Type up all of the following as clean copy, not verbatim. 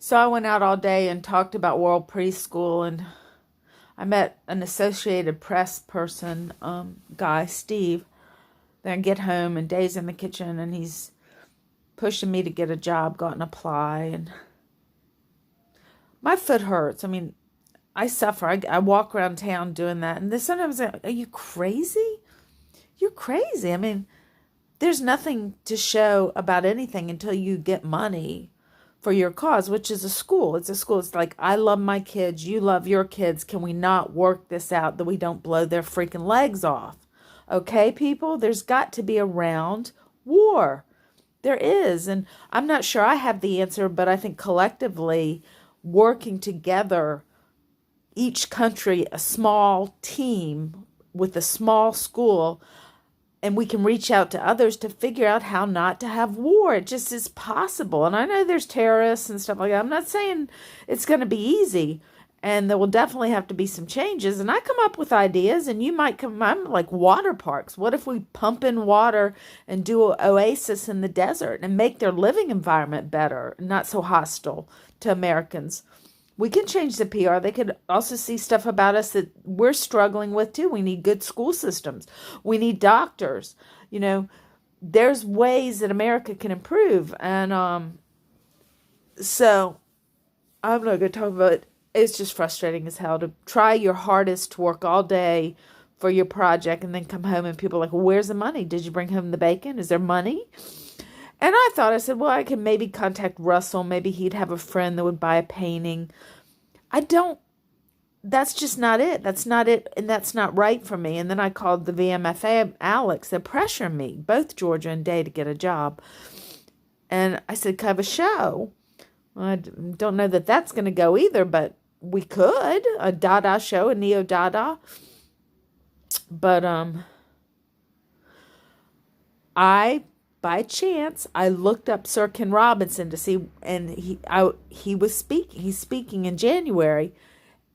So I went out all day and talked about World Preschool, and I met an Associated Press person, guy, Steve. Then I get home and Dave's in the kitchen and he's pushing me to get a job, go out and apply. And my foot hurts. I mean, I suffer. I walk around town doing that. And then sometimes are you crazy? You're crazy. I mean, there's nothing to show about anything until you get money for your cause, which is a school. It's a school. It's like, I love my kids. You love your kids. Can we not work this out that we don't blow their freaking legs off? Okay, people, there's got to be a round war. There is. And I'm not sure I have the answer, but I think collectively working together, each country, a small team with a small school, and we can reach out to others to figure out how not to have war. It just is possible. And I know there's terrorists and stuff like that. I'm not saying it's going to be easy. And there will definitely have to be some changes. And I come up with ideas, and you might come, I'm like water parks. What if we pump in water and do an oasis in the desert and make their living environment better, not so hostile to Americans? We can change the PR. They could also see stuff about us that we're struggling with too. We need good school systems. We need doctors. You know, there's ways that America can improve. And so I'm not going to talk about it. It's just frustrating as hell to try your hardest to work all day for your project and then come home and people are like, well, where's the money? Did you bring home the bacon? Is there money? And I said, well, I can maybe contact Russell. Maybe he'd have a friend that would buy a painting. That's just not it. That's not it. And that's not right for me. And then I called the VMFA, Alex, that pressured me, both Georgia and Day, to get a job. And I said, could I have a show? Well, I don't know that that's going to go either, but we could. A Dada show, a neo-Dada. But by chance, I looked up Sir Ken Robinson to see, and he was speaking. He's speaking in January.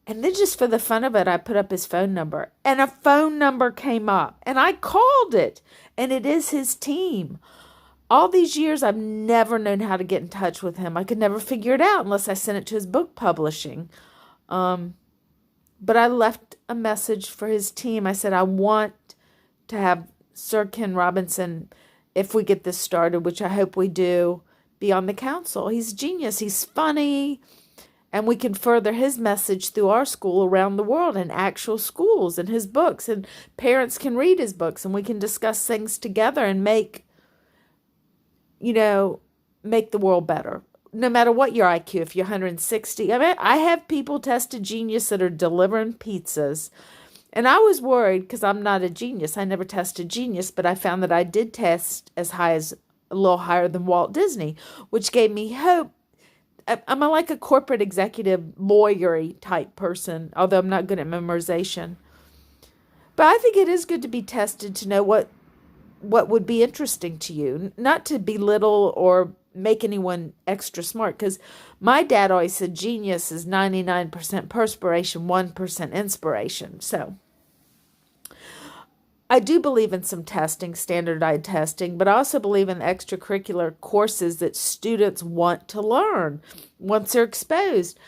And then just for the fun of it, I put up his phone number. And a phone number came up. And I called it. And it is his team. All these years, I've never known how to get in touch with him. I could never figure it out unless I sent it to his book publishing. But I left a message for his team. I said, I want to have Sir Ken Robinson, if we get this started, which I hope we do, be on the council. He's a genius. He's funny. And we can further his message through our school around the world in actual schools and his books. And parents can read his books and we can discuss things together and make the world better. No matter what your IQ, if you're 160. I mean, I have people tested genius that are delivering pizzas. And I was worried because I'm not a genius. I never tested genius, but I found that I did test as high as a little higher than Walt Disney, which gave me hope. I'm like a corporate executive, lawyery type person, although I'm not good at memorization. But I think it is good to be tested to know what would be interesting to you, not to belittle or make anyone extra smart, because my dad always said genius is 99% perspiration, 1% inspiration. So I do believe in some testing, standardized testing, but I also believe in extracurricular courses that students want to learn once they're exposed.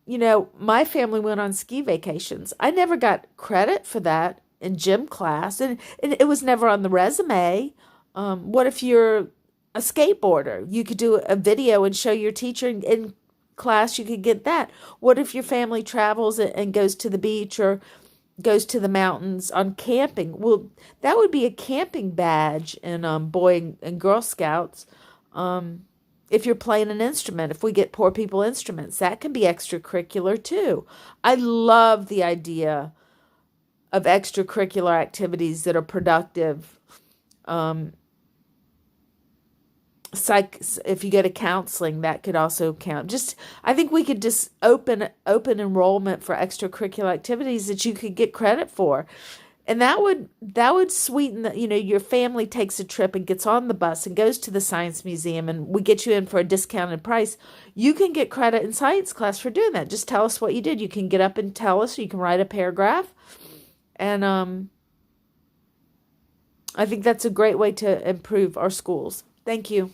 You know, my family went on ski vacations. I never got credit for that in gym class, and it was never on the resume. What if you're a skateboarder? You could do a video and show your teacher in class. You could get that. What if your family travels and goes to the beach or goes to the mountains on camping? Well, that would be a camping badge in Boy and Girl Scouts. If you're playing an instrument, if we get poor people instruments, that can be extracurricular too. I love the idea of extracurricular activities that are productive. If you go to counseling, that could also count. I think we could just open enrollment for extracurricular activities that you could get credit for. And that would sweeten your family takes a trip and gets on the bus and goes to the science museum and we get you in for a discounted price. You can get credit in science class for doing that. Just tell us what you did. You can get up and tell us, or you can write a paragraph. And I think that's a great way to improve our schools. Thank you.